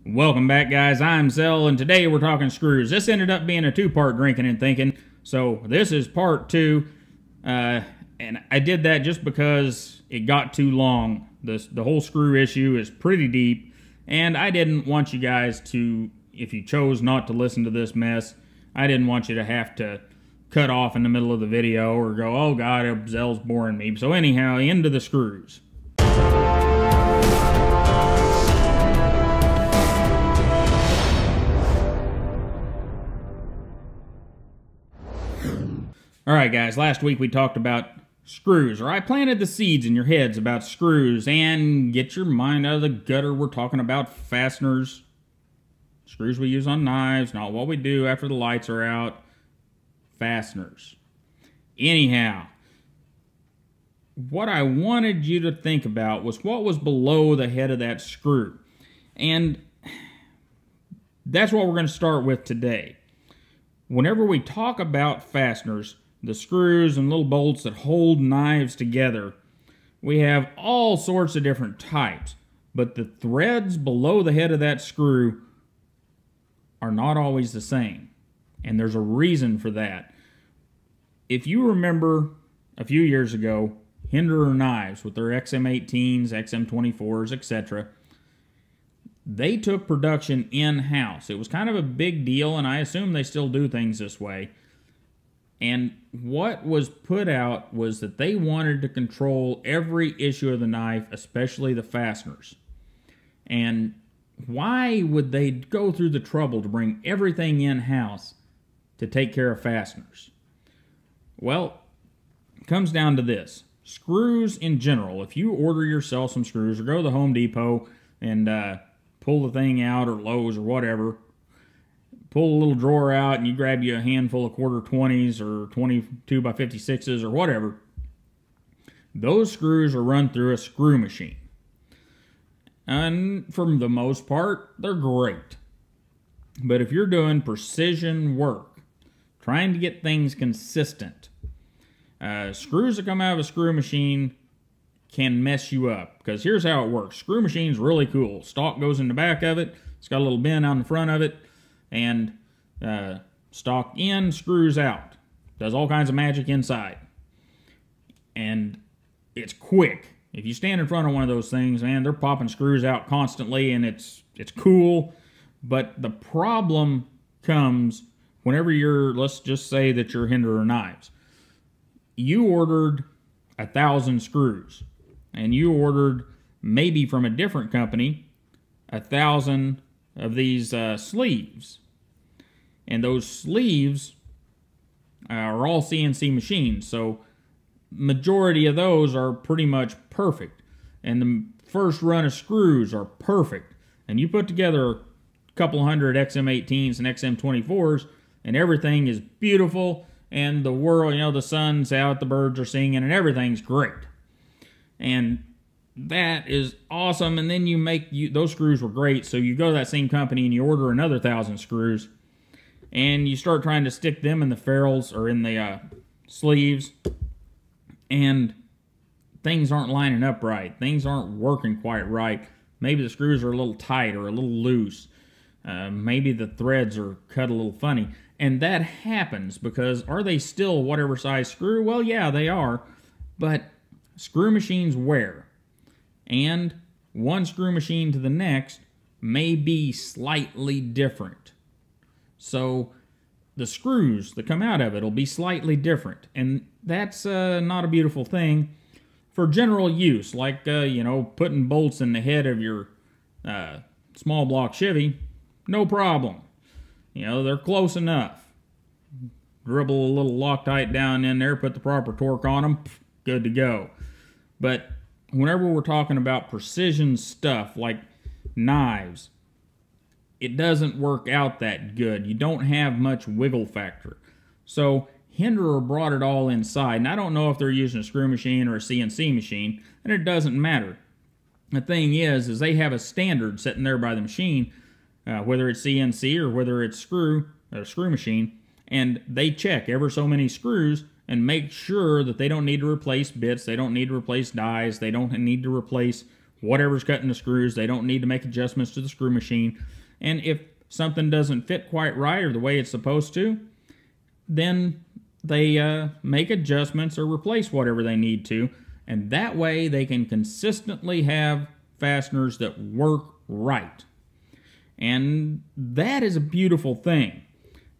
Welcome back, guys. I'm Zell, and today we're talking screws. This ended up being a two-part drinking and thinking, so this is part two. And I did that just because it got too long. The whole screw issue is pretty deep, and I didn't want you guys to, if you chose not to listen to this mess, I didn't want you to have to cut off in the middle of the video or go, oh God, Zell's boring me. So anyhow, into the screws. Alright guys, last week we talked about screws, or I planted the seeds in your heads about screws, and get your mind out of the gutter, we're talking about fasteners, screws we use on knives, not what we do after the lights are out, fasteners. Anyhow, what I wanted you to think about was what was below the head of that screw, and that's what we're going to start with today. Whenever we talk about fasteners, the screws and little bolts that hold knives together, we have all sorts of different types, but the threads below the head of that screw are not always the same, and there's a reason for that. If you remember a few years ago, Hinderer knives with their XM18s, XM24s, etc., they took production in-house. It was kind of a big deal, and I assume they still do things this way. And what was put out was that they wanted to control every issue of the knife, especially the fasteners. And why would they go through the trouble to bring everything in-house to take care of fasteners? Well, it comes down to this. Screws in general, if you order yourself some screws or go to the Home Depot and pull the thing out, or Lowe's or whatever, pull a little drawer out and you grab you a handful of quarter 20s or 22 by 56s or whatever, those screws are run through a screw machine. And for the most part, they're great. But if you're doing precision work, trying to get things consistent, screws that come out of a screw machine can mess you up. Because here's how it works. Screw machine's really cool. Stalk goes in the back of it. It's got a little bin on the front of it. And stalk in, screws out. Does all kinds of magic inside. And it's quick. If you stand in front of one of those things, man, they're popping screws out constantly, and it's cool. But the problem comes whenever you're, let's just say that you're Hinderer knives. You ordered 1,000 screws. And you ordered, maybe from a different company, 1,000 of these sleeves. And those sleeves are all CNC machines, so majority of those are pretty much perfect. And the first run of screws are perfect. And you put together a couple hundred XM18s and XM24s, and everything is beautiful, and the world, you know, the sun's out, the birds are singing, and everything's great. And that is awesome. And then those screws were great, so you go to that same company and you order another 1,000 screws, and you start trying to stick them in the ferrules or in the sleeves, and things aren't lining up right. Things aren't working quite right. Maybe the screws are a little tight or a little loose. Maybe the threads are cut a little funny. And that happens because, are they still whatever size screw? Well, yeah, they are, but screw machines wear, and one screw machine to the next may be slightly different. So the screws that come out of it will be slightly different, and that's not a beautiful thing for general use, like you know, putting bolts in the head of your small block Chevy. No problem. You know, they're close enough. Dribble a little Loctite down in there, put the proper torque on them, good to go. But whenever we're talking about precision stuff like knives, it doesn't work out that good. You don't have much wiggle factor. So Hinderer brought it all inside. And I don't know if they're using a screw machine or a CNC machine, and it doesn't matter. The thing is they have a standard sitting there by the machine, whether it's CNC or whether it's a screw machine, and they check ever so many screws and make sure that they don't need to replace bits, they don't need to replace dies, they don't need to replace whatever's cutting the screws. They don't need to make adjustments to the screw machine. And if something doesn't fit quite right or the way it's supposed to, then they make adjustments or replace whatever they need to. And that way they can consistently have fasteners that work right. And that is a beautiful thing.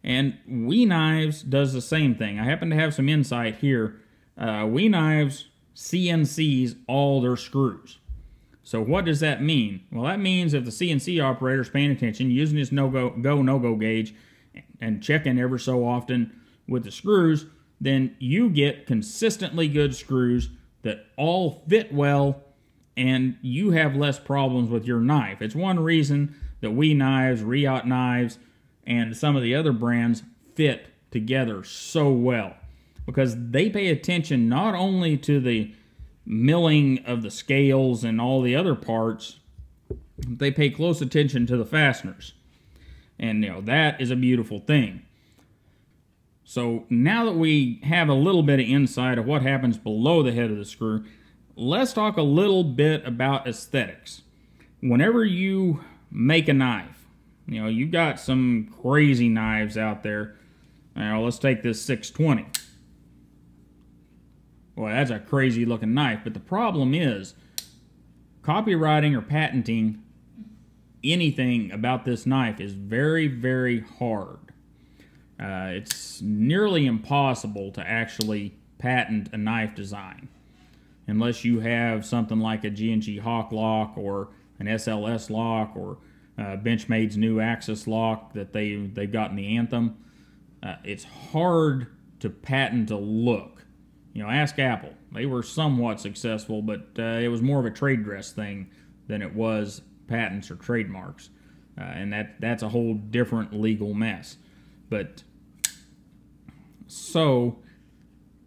And We Knives does the same thing. I happen to have some insight here. We Knives CNCs all their screws. So what does that mean? Well, that means if the CNC operator is paying attention, using his no-go gauge and checking ever so often with the screws, then you get consistently good screws that all fit well, and you have less problems with your knife. It's one reason that We Knives, Riot Knives, and some of the other brands fit together so well, because they pay attention not only to the milling of the scales and all the other parts, they pay close attention to the fasteners. And that is a beautiful thing. So now that we have a little bit of insight of what happens below the head of the screw, let's talk a little bit about aesthetics. Whenever you make a knife, you got some crazy knives out there. Now, let's take this 620. Well, that's a crazy looking knife, but the problem is copywriting or patenting anything about this knife is very, very hard. It's nearly impossible to actually patent a knife design unless you have something like a G&G Hawk lock or an SLS lock or Benchmade's new Axis lock that they've got in the Anthem. It's hard to patent a look. Ask Apple. They were somewhat successful, but it was more of a trade dress thing than it was patents or trademarks. And that's a whole different legal mess. But so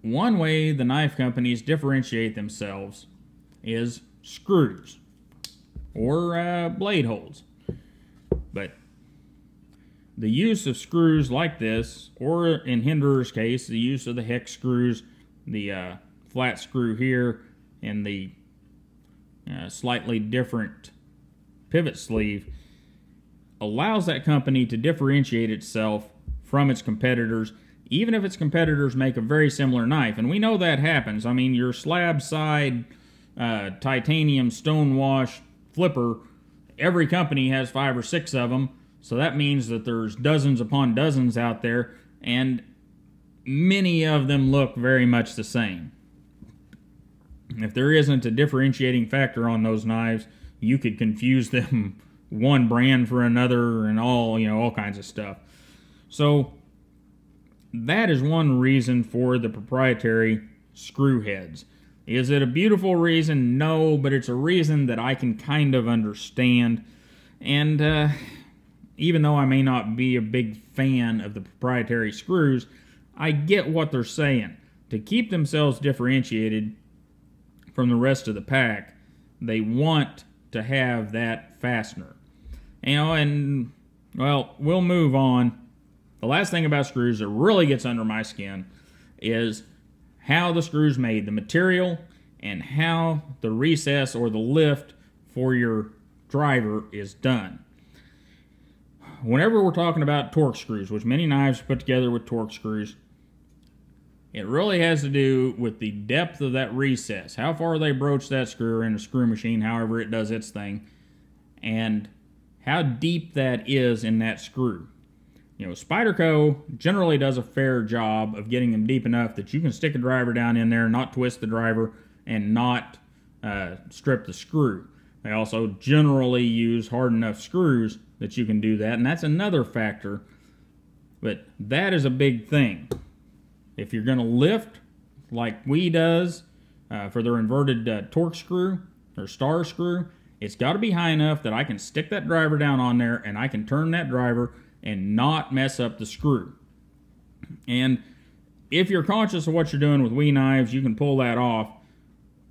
one way the knife companies differentiate themselves is screws or blade holes. But the use of screws like this, or in Hinderer's case, the use of the hex screws, the flat screw here, and the slightly different pivot sleeve, allows that company to differentiate itself from its competitors, even if its competitors make a very similar knife. And we know that happens. I mean, your slab side titanium stonewash flipper, every company has 5 or 6 of them, so that means that there's dozens upon dozens out there, and many of them look very much the same. If there isn't a differentiating factor on those knives, you could confuse them one brand for another and all kinds of stuff. So that is one reason for the proprietary screw heads. Is it a beautiful reason? No, but it's a reason that I can kind of understand. And even though I may not be a big fan of the proprietary screws, I get what they're saying. To keep themselves differentiated from the rest of the pack, they want to have that fastener. And, well, we'll move on. The last thing about screws that really gets under my skin is how the screw's made, the material, and how the recess or the lift for your driver is done. Whenever we're talking about Torx screws, which many knives are put together with Torx screws, it really has to do with the depth of that recess, how far they broach that screw in a screw machine, however it does its thing, and how deep that is in that screw. Spyderco generally does a fair job of getting them deep enough that you can stick a driver down in there, not twist the driver, and not strip the screw. They also generally use hard enough screws that you can do that, and that's another factor. But that is a big thing. If you're going to lift like we does for their inverted Torx screw or star screw, it's got to be high enough that I can stick that driver down on there and I can turn that driver and not mess up the screw. And if you're conscious of what you're doing with We Knives, you can pull that off.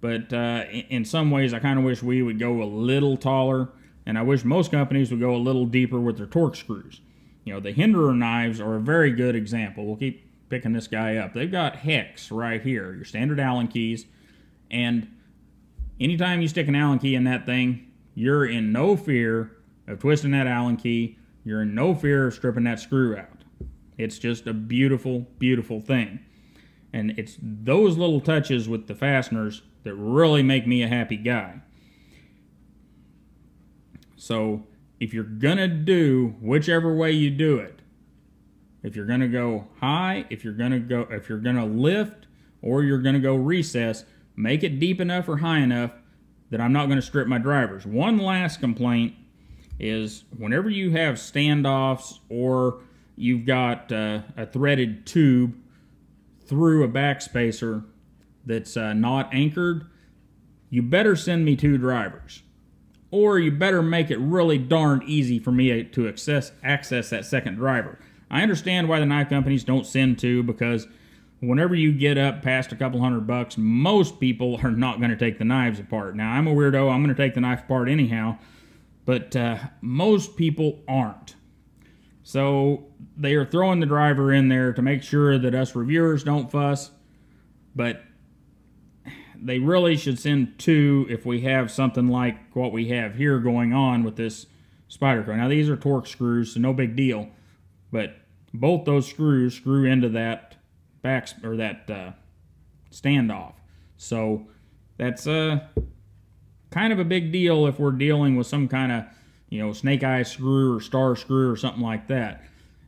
But in some ways, I kind of wish we would go a little taller, and I wish most companies would go a little deeper with their Torx screws. The Hinderer knives are a very good example. We'll keep picking this guy up. They've got hex right here, your standard Allen keys, and Anytime you stick an Allen key in that thing, you're in no fear of twisting that Allen key. You're in no fear of stripping that screw out. It's just a beautiful, beautiful thing. And it's those little touches with the fasteners that really make me a happy guy. So if you're gonna do whichever way you do it, if you're gonna go high, if you're gonna lift, or you're gonna go recess, make it deep enough or high enough that I'm not gonna strip my drivers. One last complaint is whenever you have standoffs or you've got a threaded tube through a backspacer that's not anchored, you better send me 2 drivers. Or you better make it really darn easy for me to access that second driver. I understand why the knife companies don't send 2, because whenever you get up past a couple $100, most people are not going to take the knives apart. Now, I'm a weirdo. I'm going to take the knife apart anyhow, but most people aren't. So they are throwing the driver in there to make sure that us reviewers don't fuss, but they really should send 2 if we have something like what we have here going on with this Spyderco. Now, these are Torx screws, so no big deal, but both those screws screw into that standoff. So that's kind of a big deal if we're dealing with some kind of, snake eye screw or star screw or something like that.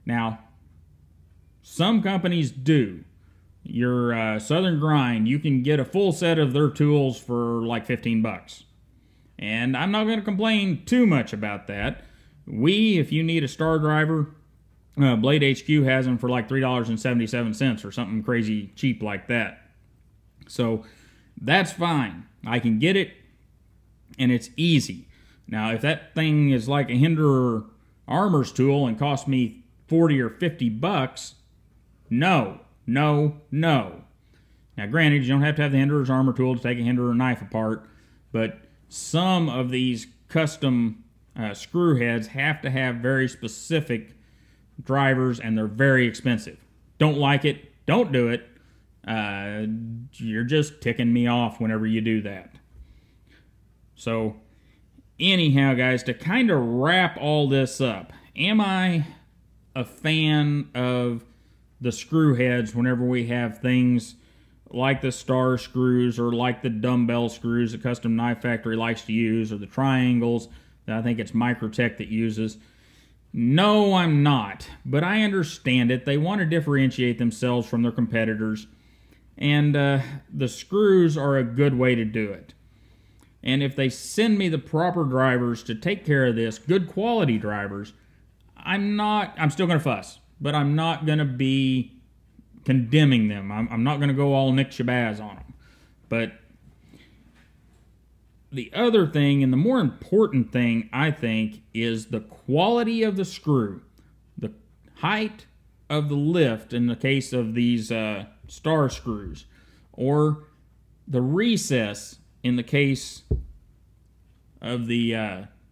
Now, some companies do. Your Southern Grind, you can get a full set of their tools for like $15. And I'm not going to complain too much about that. If you need a star driver, Blade HQ has them for like $3.77 or something crazy cheap like that. So that's fine. I can get it, and it's easy. Now, if that thing is like a Hinderer Armor's tool and costs me $40 or $50, no. Now, granted, you don't have to have the Hinderer's Armor tool to take a Hinderer knife apart, but some of these custom screw heads have to have very specific drivers, and they're very expensive. Don't like it, don't do it. You're just ticking me off whenever you do that. So, anyhow, guys, to kind of wrap all this up, am I a fan of the screw heads whenever we have things like the star screws or like the dumbbell screws that Custom Knife Factory likes to use, or the triangles that I think it's Microtech that uses? No, I'm not, but I understand it. They want to differentiate themselves from their competitors, and the screws are a good way to do it. And if they send me the proper drivers to take care of this, good quality drivers, I'm still going to fuss, but I'm not going to be condemning them. I'm not going to go all Nick Shabazz on them. But the other thing, and the more important thing, I think, is the quality of the screw. The height of the lift in the case of these star screws, or the recess in the case of the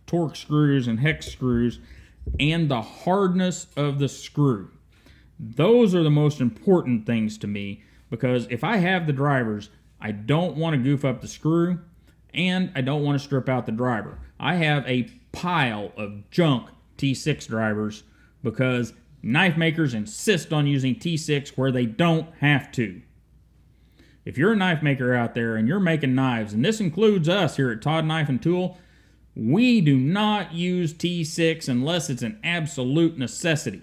Torx screws and hex screws, and the hardness of the screw. Those are the most important things to me, because if I have the drivers, I don't want to goof up the screw, and I don't want to strip out the driver. I have a pile of junk T6 drivers because knife makers insist on using T6 where they don't have to. If you're a knife maker out there and you're making knives, and this includes us here at Todd Knife and Tool, we do not use T6 unless it's an absolute necessity.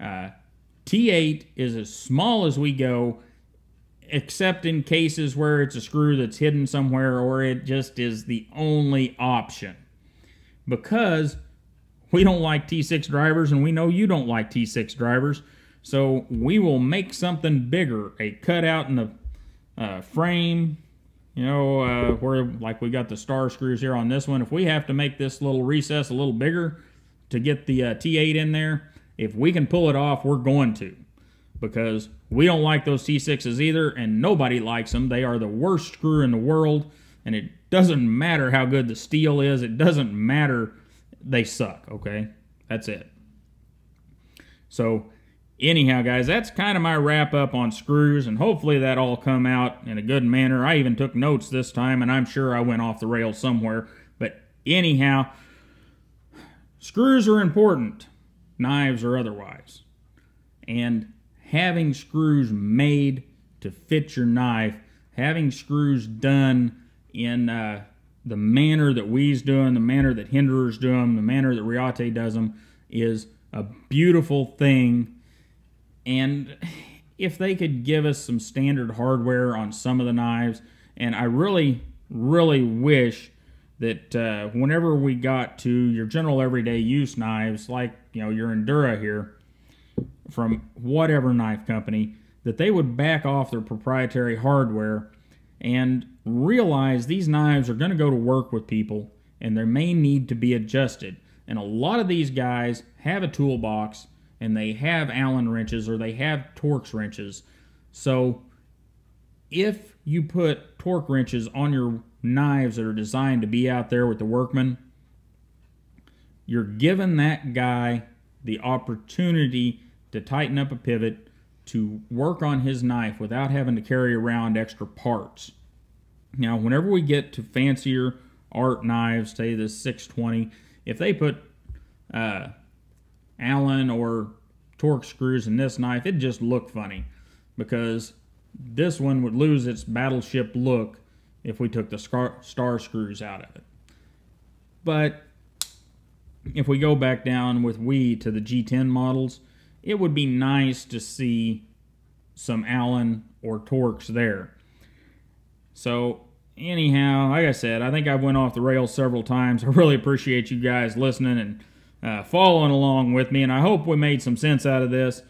T8 is as small as we go, except in cases where it's a screw that's hidden somewhere, or it just is the only option. Because we don't like T6 drivers, and we know you don't like T6 drivers, so we will make something bigger, a cutout in the frame, where like we got the star screws here on this one. If we have to make this little recess a little bigger to get the T8 in there, if we can pull it off, we're going to. Because we don't like those T6s either, and nobody likes them. They are the worst screw in the world, and it doesn't matter how good the steel is. It doesn't matter. They suck, okay? That's it. So, anyhow, guys, that's kind of my wrap up on screws, and hopefully that all come out in a good manner. I even took notes this time, and I'm sure I went off the rails somewhere. But anyhow, screws are important, knives or otherwise. And having screws made to fit your knife, having screws done in the manner that we's doing, the manner that Hinderer's doing, the manner that Riate does them, is a beautiful thing. And if they could give us some standard hardware on some of the knives, and I really, really wish that whenever we got to your general everyday use knives, like, you know, your Endura here, from whatever knife company, that they would back off their proprietary hardware and realize these knives are going to go to work with people and they may need to be adjusted. And a lot of these guys have a toolbox and they have Allen wrenches or they have Torx wrenches. So if you put torque wrenches on your knives that are designed to be out there with the workman, you're giving that guy the opportunity to tighten up a pivot, to work on his knife without having to carry around extra parts. Now, whenever we get to fancier art knives, say the 620, if they put Allen or Torx screws in this knife, it'd just look funny, because this one would lose its battleship look if we took the star screws out of it. But if we go back down with to the G10 models, it would be nice to see some Allen or Torx there. So anyhow, like I said, I think I went off the rails several times. I really appreciate you guys listening and following along with me, and I hope we made some sense out of this.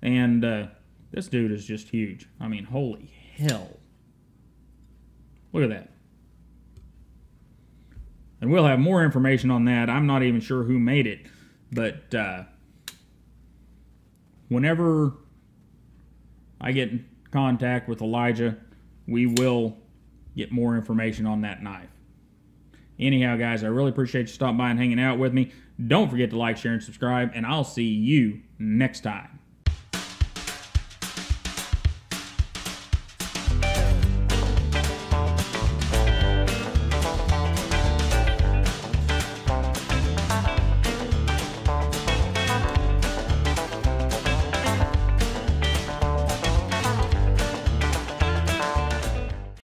And this dude is just huge. I mean, holy hell. Look at that. And we'll have more information on that. I'm not even sure who made it, but whenever I get in contact with Elijah, we will get more information on that knife. Anyhow, guys, I really appreciate you stopping by and hanging out with me. Don't forget to like, share, and subscribe, and I'll see you next time.